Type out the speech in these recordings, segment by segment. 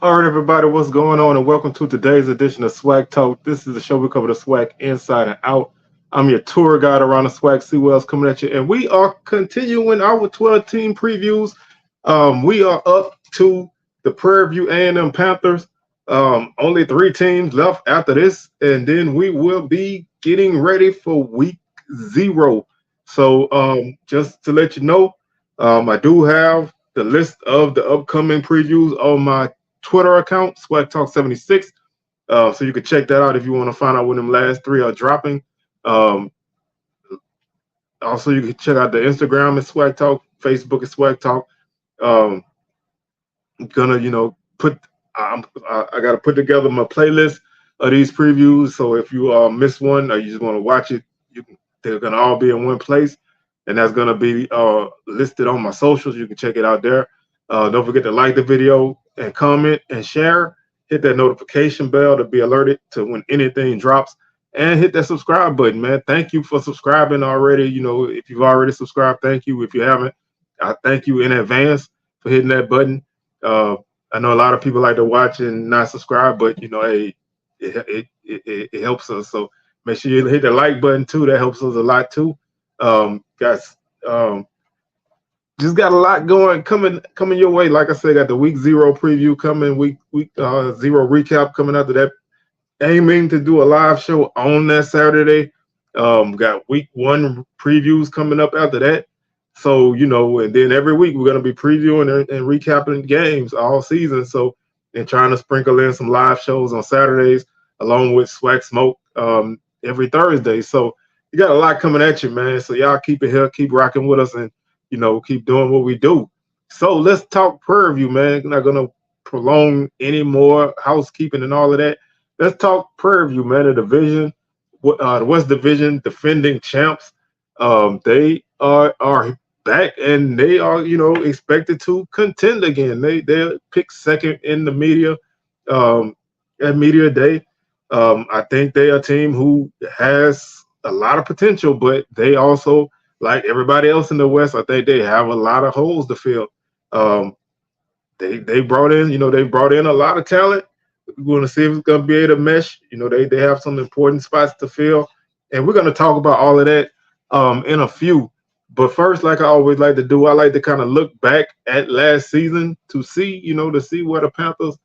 All right, everybody, what's going on? And welcome to today's edition of SWAC Talk. This is the show we cover the SWAC inside and out. I'm your tour guide around the SWAC. See what else coming at you. And we are continuing our 12 team previews. We are up to the Prairie A&M Panthers. Only 3 teams left after this, and then we will be getting ready for week 0. So just to let you know, I do have the list of the upcoming previews on my Twitter account, SWAC Talk 76. So you can check that out if you want to find out when them last 3 are dropping. Also, you can check out the Instagram at SWAC Talk, Facebook at SWAC Talk. I'm gonna, I got to put together my playlist of these previews. So if you miss one or you just want to watch it, they're gonna all be in one place, and that's gonna be listed on my socials. You can check it out there. Don't forget to like the video and comment and share. Hit that notification bell to be alerted to when anything drops, and hit that subscribe button, man. Thank you for subscribing already. If you've already subscribed, thank you. If you haven't, I thank you in advance for hitting that button. I know a lot of people like to watch and not subscribe, but hey, it helps us. So make sure you hit the like button too. That helps us a lot too. Guys, just got a lot coming your way. Like I said, got the week 0 preview coming, week 0 recap coming after that. Aiming to do a live show on that Saturday. Got week 1 previews coming up after that. So, and then every week we're going to be previewing and recapping games all season. So, and trying to sprinkle in some live shows on Saturdays along with SWAC Smoke every Thursday. So you got a lot coming at you, man. So y'all keep it here, keep rocking with us, and keep doing what we do. So let's talk Prairie, man. I'm not gonna prolong any more housekeeping and all of that. Let's talk Prairie, man. The West Division defending champs. They are back, and they are expected to contend again. They picked second in the media at media day. I think they are a team who has a lot of potential, but they also, like everybody else in the West, I think they have a lot of holes to fill. They brought in, a lot of talent. We're going to see if it's going to be able to mesh. They have some important spots to fill, and we're going to talk about all of that in a few. But first, like I always like to do, I like to kind of look back at last season to see, where the Panthers,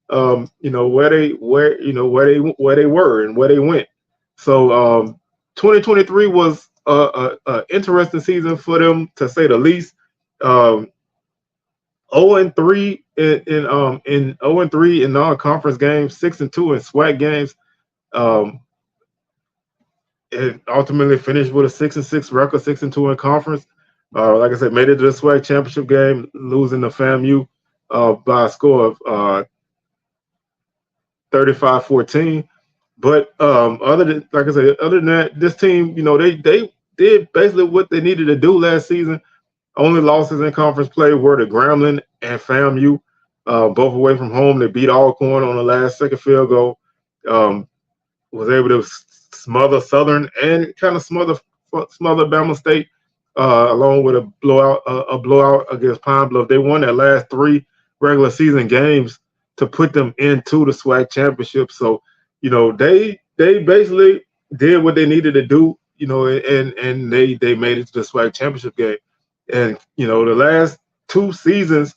where they were and where they went. So 2023 was a interesting season for them, to say the least. 0-3 in 0-3 in non-conference games, 6-2 in SWAC games. It ultimately finished with a 6-6 record, 6-2 in conference. Like I said, made it to the SWAC championship game, losing to FAMU by a score of 35-14. But other than that, this team, they did basically what they needed to do last season. Only losses in conference play were to Grambling and FAMU, both away from home. They beat Alcorn on the last second field goal. Was able to smother Southern and kind of smother Bama State, along with a blowout against Pine Bluff. They won their last 3 regular season games to put them into the SWAC championship. So, they basically did what they needed to do, and they made it to the SWAC championship game. And the last 2 seasons,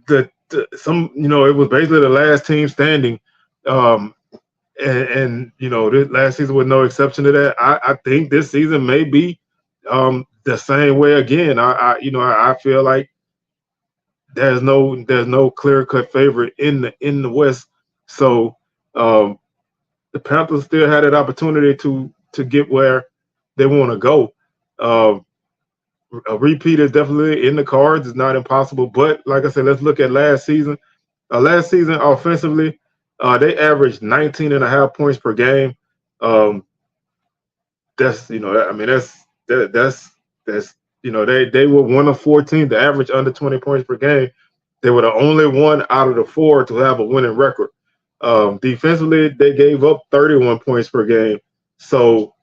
it was basically the last team standing. And this last season was no exception to that. I think this season may be the same way again. I feel like there's no clear-cut favorite in the West. So the Panthers still had that opportunity to get where they want to go. A repeat is definitely in the cards. It's not impossible. But like I said, let's look at last season. Last season, offensively, they averaged 19.5 points per game. That's they were one of 14 to average under 20 points per game. They were the only one out of the 4 to have a winning record. Defensively, they gave up 31 points per game. So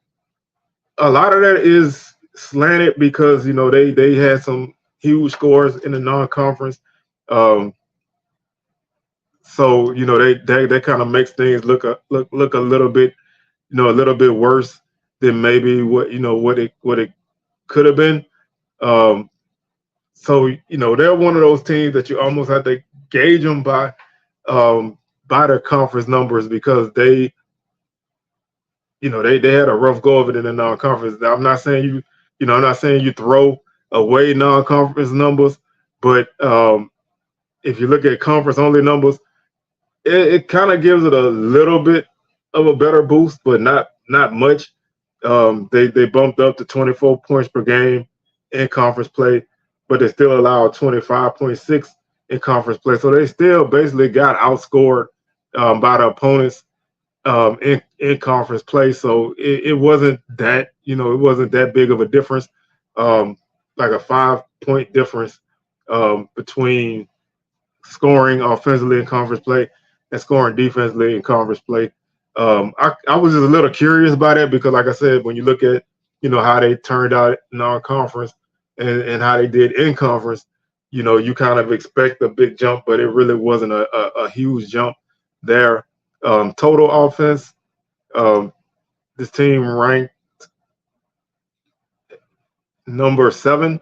a lot of that is slanted because they had some huge scores in the non-conference. So they kind of makes things look a little bit a little bit worse than maybe what it could have been. Um, so they're one of those teams that you almost have to gauge them um, by their conference numbers because they had a rough go of it in the non-conference. Now, I'm not saying you throw away non-conference numbers, but if you look at conference only numbers, it kind of gives it a little bit of a better boost, but not much. They bumped up to 24 points per game in conference play, but they still allowed 25.6 in conference play. So they still basically got outscored by the opponents in conference play. So it wasn't it wasn't that big of a difference, like a 5 point difference between scoring offensively in conference play and scoring defensively in conference play. I was just a little curious about that because, like I said, when you look at how they turned out non-conference and how they did in conference, you kind of expect a big jump, but it really wasn't a huge jump there. Total offense, um, this team ranked number 7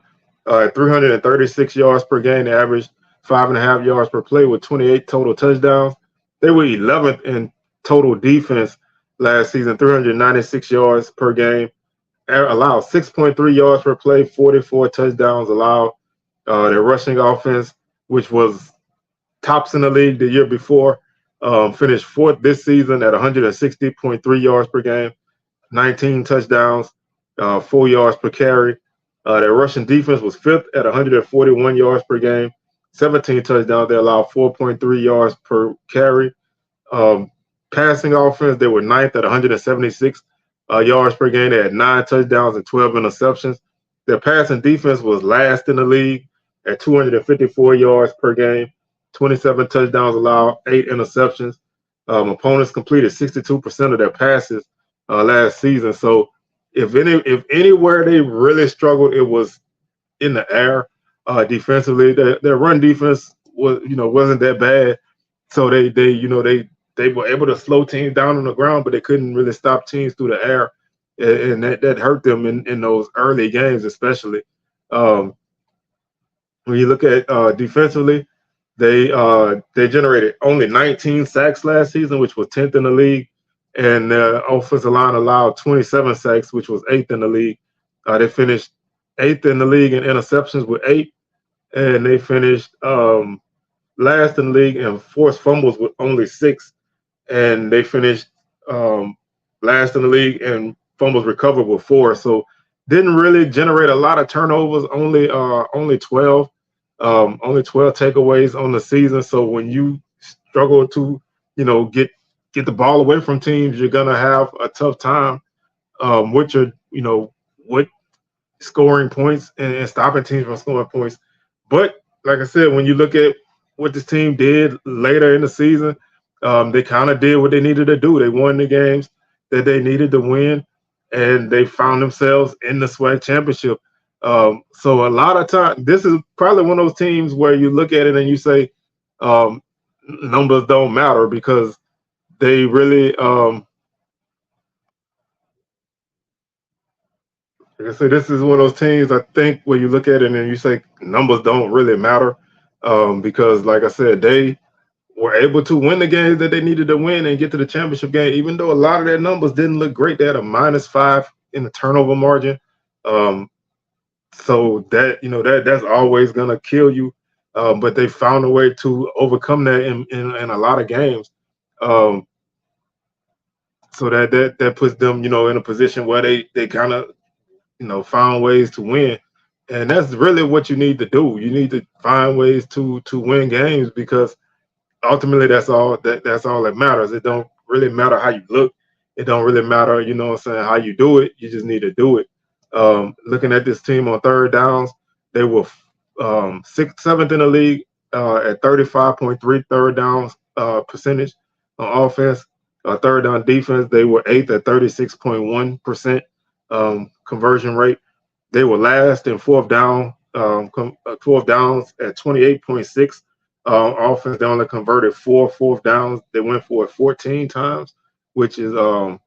at 336 yards per game. They averaged 5.5 yards per play with 28 total touchdowns. They were 11th in total defense last season, 396 yards per game. Allowed 6.3 yards per play, 44 touchdowns allowed. Their rushing offense, which was tops in the league the year before, finished 4th this season at 160.3 yards per game, 19 touchdowns, 4 yards per carry. Their rushing defense was 5th at 141 yards per game, 17 touchdowns. They allowed 4.3 yards per carry. Um, Passing offense, they were 9th at 176 yards per game. They had 9 touchdowns and 12 interceptions. Their passing defense was last in the league at 254 yards per game, 27 touchdowns allowed, 8 interceptions. Opponents completed 62% of their passes last season. So if anywhere they really struggled, it was in the air. Defensively, their run defense wasn't that bad. So they were able to slow teams down on the ground, but they couldn't really stop teams through the air, and that hurt them in those early games, especially. Um, when you look at defensively, they generated only 19 sacks last season, which was 10th in the league, and the offensive line allowed 27 sacks, which was 8th in the league. They finished 8th in the league in interceptions with 8, and they finished last in the league in forced fumbles with only 6, and they finished last in the league in fumbles recovered with 4. So didn't really generate a lot of turnovers, only 12. Only 12 takeaways on the season. So when you struggle to, get the ball away from teams, you're gonna have a tough time with with scoring points and stopping teams from scoring points. But like I said, when you look at what this team did later in the season, they kind of did what they needed to do. They won the games that they needed to win, and they found themselves in the SWAC championship. So a lot of time, this is probably one of those teams where you look at it and you say, numbers don't matter because they really, like I said, this is one of those teams I think where you look at it and you say numbers don't really matter because, like I said, they were able to win the games that they needed to win and get to the championship game, even though a lot of their numbers didn't look great. They had a -5 in the turnover margin. Um, So that's always gonna kill you. But they found a way to overcome that in a lot of games. Um, so that puts them, in a position where they kind of, found ways to win. And that's really what you need to do. You need to find ways to win games because ultimately that's all that matters. It don't really matter how you look. It don't really matter, what I'm saying, how you do it. You just need to do it. Looking at this team on third downs, they were 7th in the league at 35.3 third downs percentage on offense. Third down defense, they were 8th at 36.1% conversion rate. They were last in fourth downs at 28.6 offense. They only converted 4 fourth downs. They went for it 14 times, which is the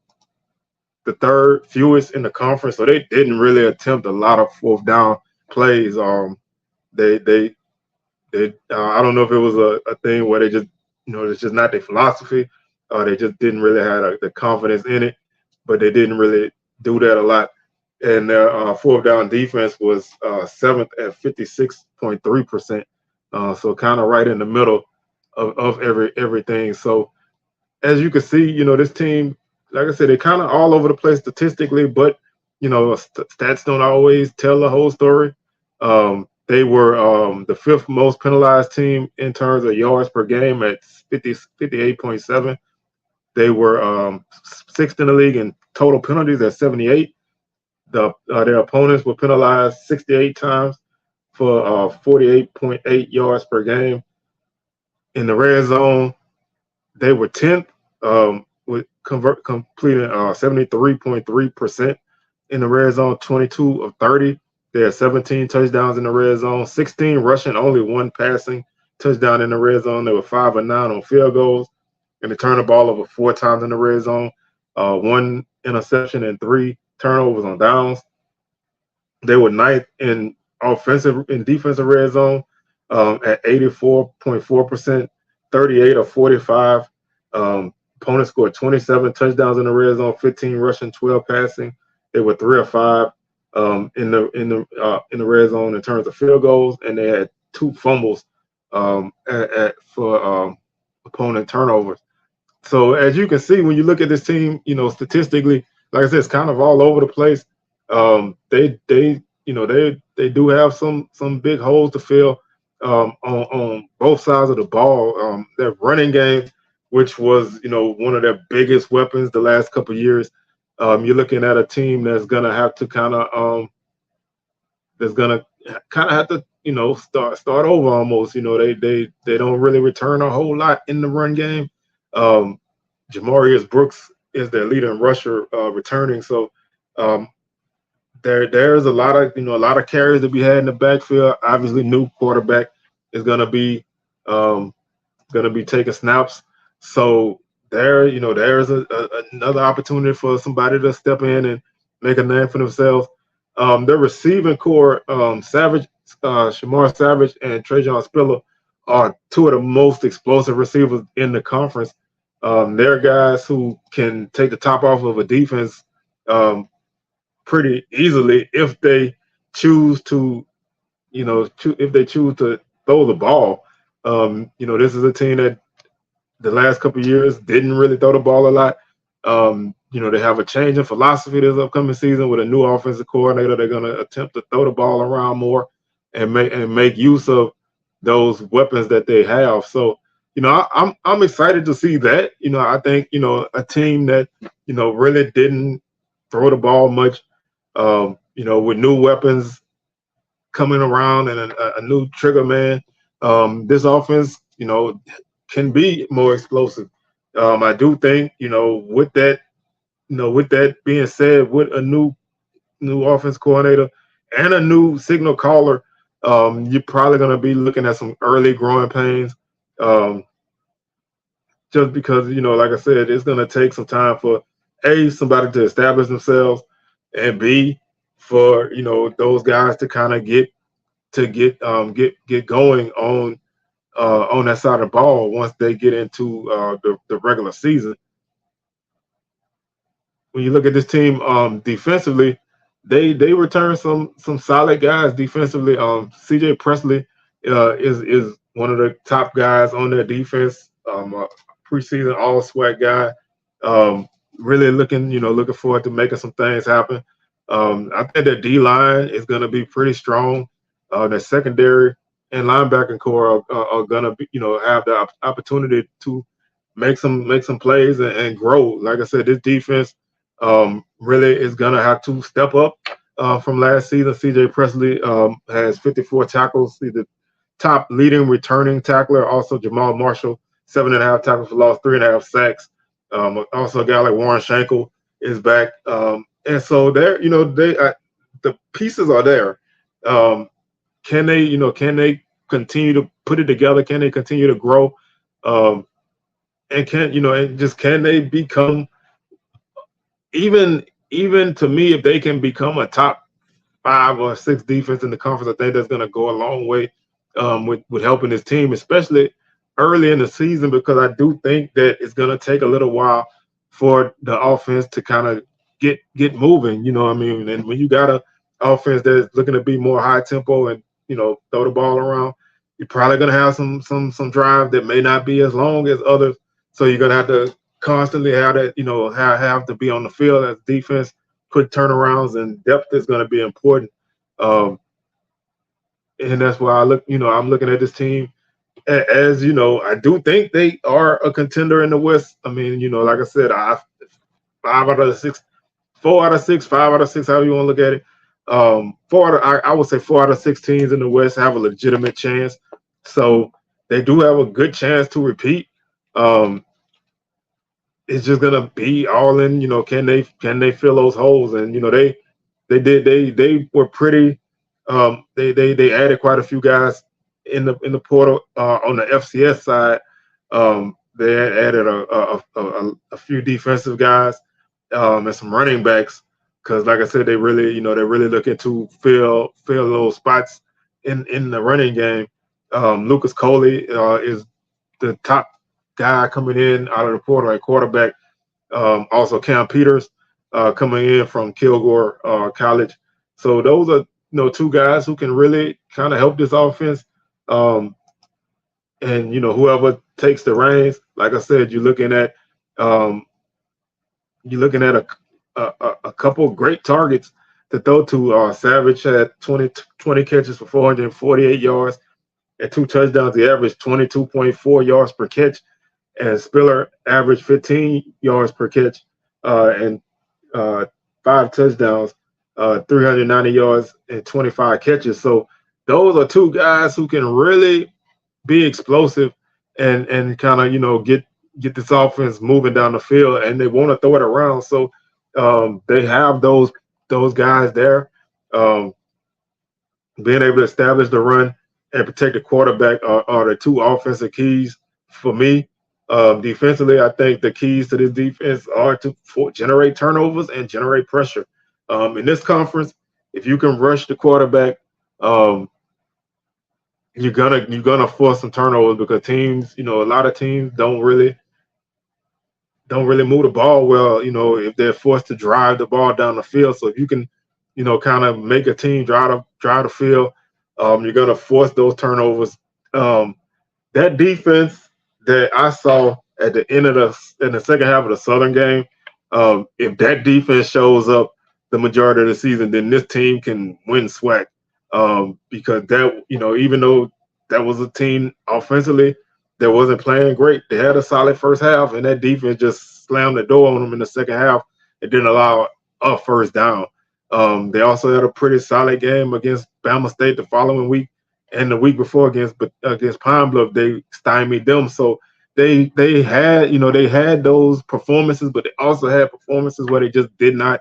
third fewest in the conference. So they didn't really attempt a lot of fourth down plays. They I don't know if it was a thing where they just, it's just not their philosophy. They just didn't really have the confidence in it, but they didn't really do that a lot. And their fourth down defense was seventh at 56.3%. So kind of right in the middle of everything. So as you can see, this team, like I said, they're kind of all over the place statistically, but stats don't always tell the whole story. They were the fifth most penalized team in terms of yards per game at 58.7. They were sixth in the league in total penalties at 78. Their opponents were penalized 68 times for 48.8 yards per game. In the red zone, they were 10th, with completing 73.3% in the red zone, 22 of 30. They had 17 touchdowns in the red zone, 16 rushing, only 1 passing touchdown in the red zone. They were 5 of 9 on field goals, and they turned the ball over 4 times in the red zone, 1 interception and 3 turnovers on downs. They were ninth in offensive and defensive red zone at 84.4%, 38 of 45. Opponents scored 27 touchdowns in the red zone, 15 rushing, 12 passing. They were 3 of 5 in the red zone in terms of field goals, and they had 2 fumbles for opponent turnovers. So as you can see, when you look at this team, statistically, like I said, it's kind of all over the place. They do have some big holes to fill on both sides of the ball. Their running game, which was one of their biggest weapons the last couple of years, you're looking at a team that's gonna have to kind of have to start over almost. They don't really return a whole lot in the run game. Jamarius Brooks is their leading rusher returning, so there's a lot of carries to be had in the backfield. Obviously, new quarterback is gonna be taking snaps, so there's another opportunity for somebody to step in and make a name for themselves. Their receiving core, Savage, Shamar Savage, and Trajan Spiller are 2 of the most explosive receivers in the conference. They're guys who can take the top off of a defense pretty easily if they choose to, throw the ball. This is a team that the last couple of years didn't really throw the ball a lot. They have a change in philosophy this upcoming season with a new offensive coordinator. They're going to attempt to throw the ball around more and make use of those weapons that they have. So, I'm excited to see that. I think a team that really didn't throw the ball much, with new weapons coming around and a new trigger man, this offense, can be more explosive. I do think, with that being said, with a new offense coordinator and a new signal caller, you're probably going to be looking at some early growing pains. Just because, like I said, it's going to take some time for somebody to establish themselves, and B, for those guys to kind of get going on that side of the ball once they get into the regular season. When you look at this team defensively, they return some solid guys defensively. CJ Presley is one of the top guys on their defense. Preseason all SWAC guy. Really looking forward to making some things happen. I think that D line is going to be pretty strong. The secondary and linebacking core are going to be, have the opportunity to make some plays and grow. Like I said, this defense really is going to have to step up from last season. CJ Presley has 54 tackles. He's the top leading returning tackler. Also, Jamal Marshall, 7.5 tackles for loss, 3.5 sacks. Also, a guy like Warren Shankle is back. And so there, the pieces are there. Can they continue to put it together? Can they continue to grow? And can they become even to me, if they can become a top 5 or 6 defense in the conference, I think that's going to go a long way with helping this team, especially early in the season, because I do think that it's going to take a little while for the offense to kind of get moving. You know what I mean? And when you got a offense that's looking to be more high tempo and throw the ball around, you're probably going to have some drive that may not be as long as others. So you're going to have to constantly have that, have to be on the field as defense, quick turnarounds, and depth is going to be important. And that's why I'm looking at this team as, I do think they are a contender in the West. I mean, like I said, 5 out of 6, 4 out of 6, 5 out of 6, however you want to look at it. I would say 4 out of 6 teams in the West have a legitimate chance. So they do have a good chance to repeat. It's just gonna be all in, can they fill those holes? And they were pretty. They added quite a few guys in the portal on the FCS side. They added a few defensive guys and some running backs, because like I said, they're really looking to fill those spots in the running game. Lucas Coley is the top guy coming in out of the portal at quarterback. Also Cam Peters coming in from Kilgore College. So those are 2 guys who can really kind of help this offense. And whoever takes the reins, like I said, you're looking at a couple great targets to throw to. Savage had 20 catches for 448 yards and 2 touchdowns. He averaged 22.4 yards per catch, and Spiller averaged 15 yards per catch and 5 touchdowns, 390 yards and 25 catches. So those are 2 guys who can really be explosive and kind of get this offense moving down the field, and they want to throw it around. So they have those guys there. Being able to establish the run and protect the quarterback are the 2 offensive keys for me. Defensively, I think the keys to this defense are to generate turnovers and generate pressure. In this conference, if you can rush the quarterback, you're gonna force some turnovers, because teams, a lot of teams don't really move the ball well, if they're forced to drive the ball down the field. So if you can, kind of make a team drive the field, you're gonna force those turnovers. That defense that I saw at the end of in the second half of the Southern game, if that defense shows up the majority of the season, then this team can win SWAC. Because that, even though that was a team offensively that wasn't playing great, they had a solid first half, and that defense just slammed the door on them in the second half. It didn't allow a first down. They also had a pretty solid game against Bama State the following week, and the week before against Pine Bluff, they stymied them. So they had those performances, but they also had performances where they just did not,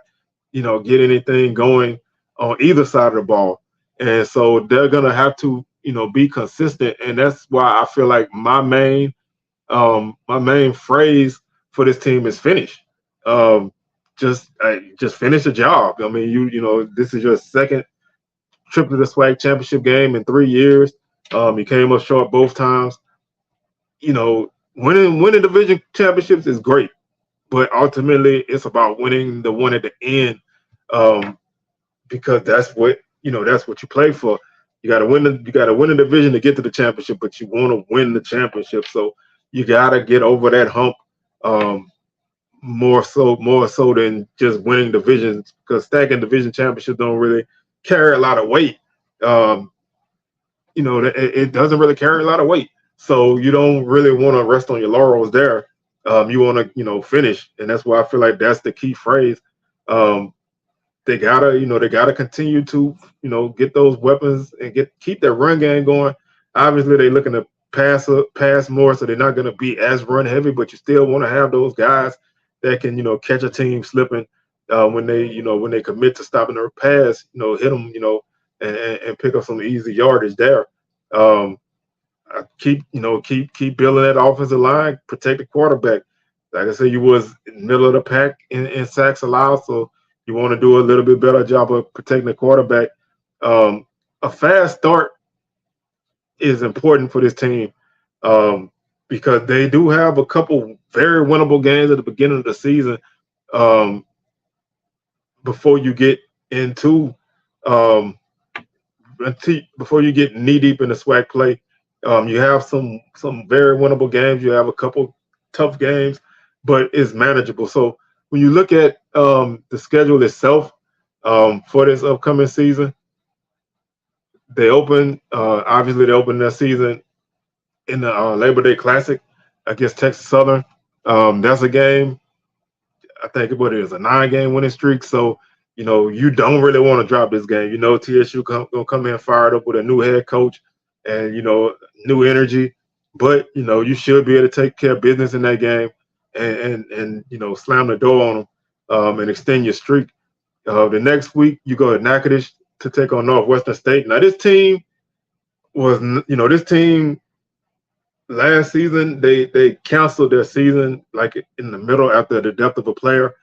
get anything going on either side of the ball. And so they're gonna have to, be consistent. And that's why I feel like my main phrase for this team is finish. Just finish the job. I mean, this is your second trip to the SWAC championship game in 3 years. You came up short both times. Winning division championships is great, but ultimately it's about winning the one at the end, because that's what you play for. You got to win the division to get to the championship, but you want to win the championship. So you got to get over that hump, more so than just winning divisions, because stacking division championships don't really carry a lot of weight. It doesn't really carry a lot of weight. So you don't really want to rest on your laurels there. You want to, finish. And that's why I feel like that's the key phrase. They gotta continue to, get those weapons and keep their run game going. Obviously, they're looking to pass more, so they're not going to be as run heavy, but you still want to have those guys that can, catch a team slipping when they commit to stopping their pass, hit them, and pick up some easy yardage there. Um, keep building that offensive line, protect the quarterback. Like I said, you was in the middle of the pack in sacks allowed, so you want to do a little bit better job of protecting the quarterback. Um, a fast start is important for this team um, because they do have a couple very winnable games at the beginning of the season um, before you get into um, before you get knee deep in the SWAC play. You have some very winnable games. You have a couple tough games, but it's manageable. So when you look at the schedule itself for this upcoming season, obviously they open their season in the Labor Day Classic against Texas Southern. That's a game. I think what it is, a 9-game winning streak. So, you don't really want to drop this game. TSU gonna come in fired up with a new head coach and new energy. But you should be able to take care of business in that game and slam the door on them and extend your streak. The next week you go to Natchitoches to take on Northwestern State. Now this team last season they canceled their season like in the middle after the death of a player.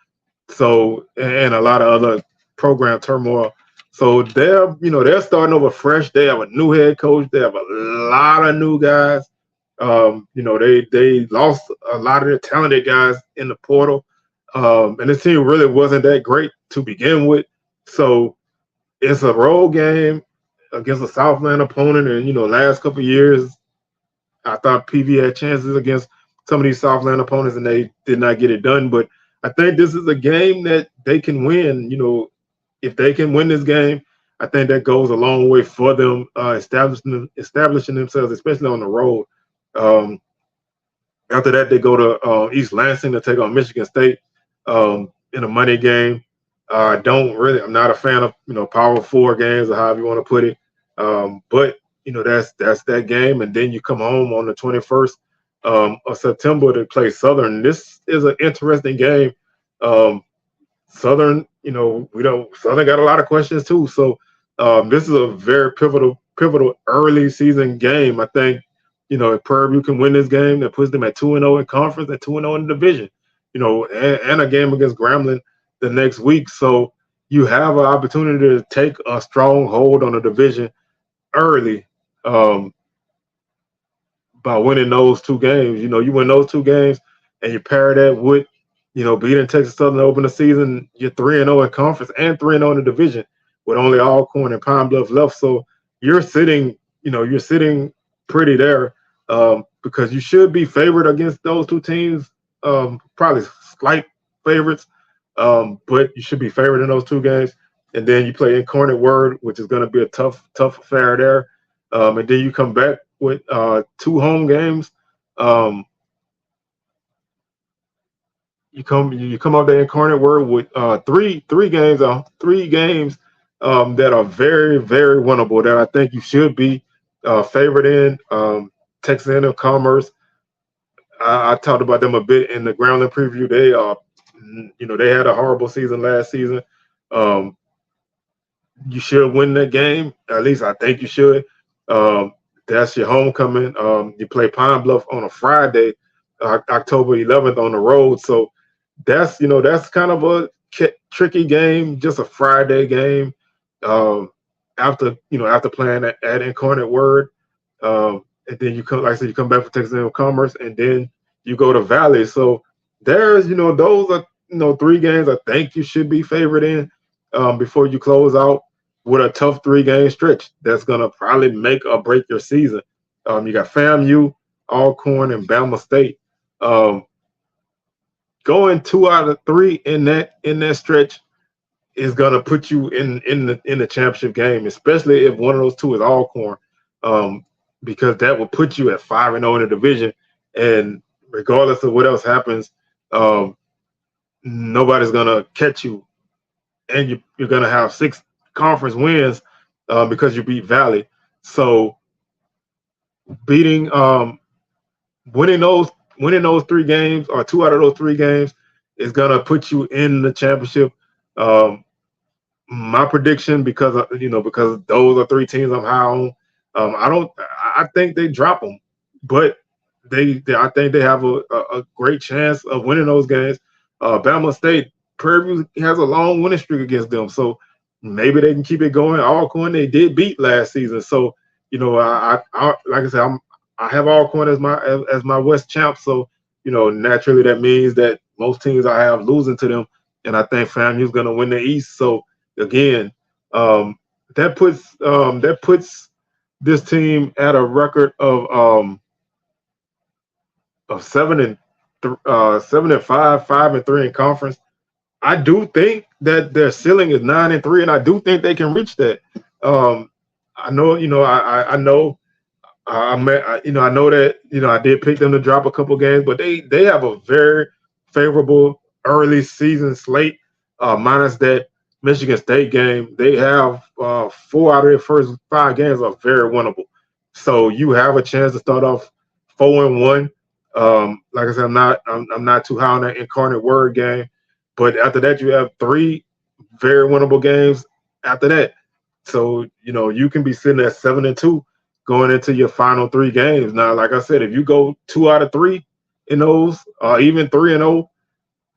So and a lot of other program turmoil. So they're starting over fresh. They have a new head coach. They have a lot of new guys. They lost a lot of their talented guys in the portal. And this team really wasn't that great to begin with. So it's a road game against a Southland opponent. And last couple of years, I thought PV had chances against some of these Southland opponents, and they did not get it done. But I think this is a game that they can win. If they can win this game, I think that goes a long way for them establishing themselves, especially on the road. Um, After that, they go to East Lansing to take on Michigan State in a money game. I'm not a fan of Power Four games or however you want to put it. But that's that game, and then you come home on the 21st of September to play Southern. This is an interesting game. Southern, Southern got a lot of questions too. So this is a very pivotal early season game. I think if Prairie can win this game, that puts them at 2-0 in conference and 2-0 in the division. And a game against Grambling the next week. So you have an opportunity to take a strong hold on the division early by winning those two games. You win those two games and you pair that with, beating Texas Southern to open the season, you're 3-0 in conference and 3-0 in the division with only Alcorn and Pine Bluff left. So you're sitting pretty there because you should be favored against those two teams, probably slight favorites, but you should be favored in those two games. And then you play Incarnate Word, which is going to be a tough affair there. And then you come back with 2 home games. You come up to Incarnate Word with three games that are very, very winnable that I think you should be favored in. Texas A&M Commerce. I talked about them a bit in the Groundland preview. They had a horrible season last season. You should win that game. At least I think you should. That's your homecoming. You play Pine Bluff on a Friday, October 11th on the road. So that's kind of a tricky game, just a Friday game. After playing at Incarnate Word, and then you come back for Texas A&M Commerce, and then you go to Valley. So there's those are 3 games I think you should be favored in before you close out with a tough 3-game stretch that's gonna probably make or break your season. You got FAMU, Alcorn, and Bama State. Going 2 out of 3 in that stretch is gonna put you in the championship game, especially if one of those 2 is Alcorn, because that will put you at 5-0 in the division. And regardless of what else happens, nobody's gonna catch you, and you're gonna have 6 conference wins because you beat Valley. So winning those 3 games or 2 out of those 3 games is gonna put you in the championship. My prediction, because those are 3 teams I'm high on, I think they drop them, but I think they have a great chance of winning those games. Bama State, Prairie View has a long winning streak against them, so maybe they can keep it going. Alcorn they did beat last season, so like I said, I have Alcorn as my West champ, so naturally that means that most teams I have losing to them, and I think FAMU's going to win the East. So again, that puts this team at a record of 7-5, 5-3 in conference. I do think that their ceiling is 9-3, and I do think they can reach that. I know, I know, I know that I did pick them to drop a couple games, but they have a very favorable early season slate. Minus that Michigan State game, they have 4 out of their first 5 games are very winnable. So you have a chance to start off 4-1. Like I said, I'm not too high on that Incarnate Word game, but after that you have 3 very winnable games after that. So you can be sitting at 7-2 going into your final 3 games. Now, like I said, if you go 2 out of 3 in those, even 3-0,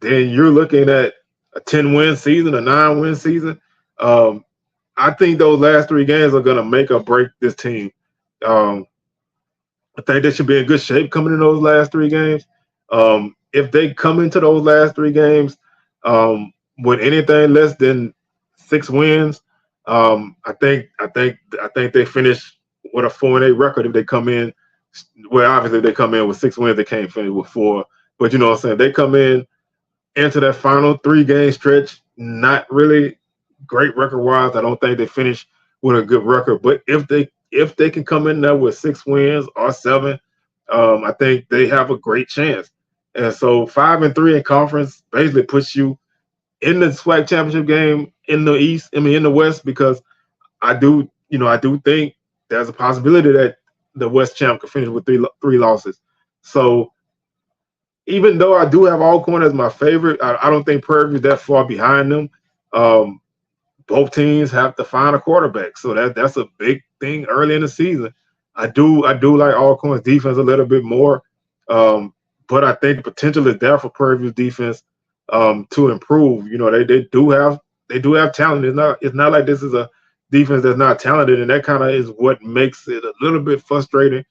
then you're looking at a 10-win season, a 9-win season. I think those last 3 games are going to make or break this team. I think they should be in good shape coming in those last 3 games. If they come into those last 3 games with anything less than 6 wins, I think they finish with a 4-8 record if they come in. Well, obviously, if they come in with 6 wins, they can't finish with 4. But you know what I'm saying? They come in into that final 3-game stretch, not really great record-wise. I don't think they finish with a good record. But if they can come in there with 6 wins or 7, I think they have a great chance. And so 5-3 in conference basically puts you in the SWAC championship game in the East. I mean, in the West, because I do think there's a possibility that the West champ could finish with 3 losses. So even though I do have Alcorn as my favorite, I don't think Prairie is that far behind them. Both teams have to find a quarterback, so that's a big thing early in the season. I do like Alcorn's defense a little bit more, but I think the potential is there for Prairie View's defense to improve. They do have talent. It's not like this is a defense that's not talented, and that kind of is what makes it a little bit frustrating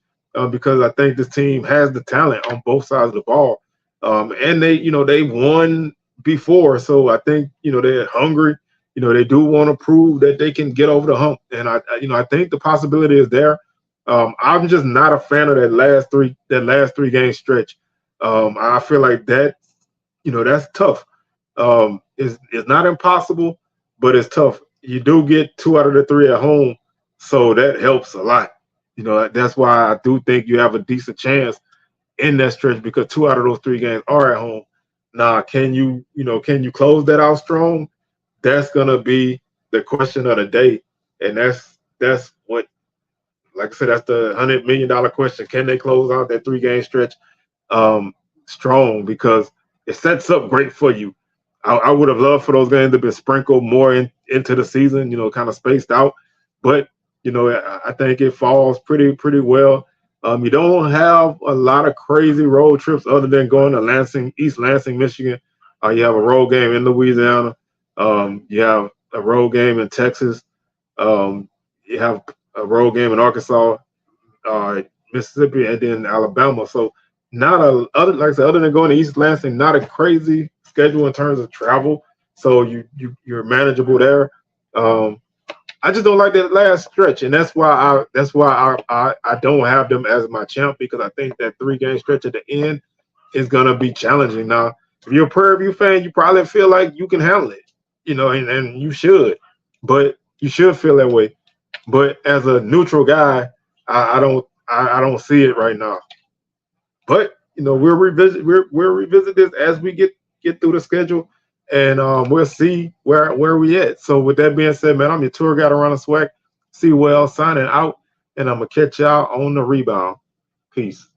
because I think this team has the talent on both sides of the ball, and they won before, so I think they're hungry. They do want to prove that they can get over the hump, and I think the possibility is there. I'm just not a fan of that last three game stretch. I feel like that's tough. It's not impossible, but it's tough. You do get 2 out of the 3 at home, so that helps a lot. That's why I do think you have a decent chance in that stretch because 2 out of those 3 games are at home. Now, can you close that out strong? That's gonna be the question of the day, and that's what, like I said, that's the $100 million question. Can they close out that 3-game stretch strong? Because it sets up great for you. I would have loved for those games to be sprinkled more into the season, kind of spaced out. But I think it falls pretty well. You don't have a lot of crazy road trips other than going to East Lansing, Michigan. You have a road game in Louisiana. You have a road game in Texas. You have a road game in Arkansas, Mississippi, and then Alabama. So other than going to East Lansing, not a crazy schedule in terms of travel. So you're manageable there. I just don't like that last stretch, and that's why I don't have them as my champ, because I think that 3-game stretch at the end is gonna be challenging. Now, if you're a Prairie View fan, you probably feel like you can handle it, and you should, but you should feel that way. But as a neutral guy, I don't see it right now. But we'll revisit this as we get through the schedule, and we'll see where we at. So with that being said, man, I'm your tour guide around the SWAC. C-Well signing out, and I'm gonna catch y'all on the rebound. Peace.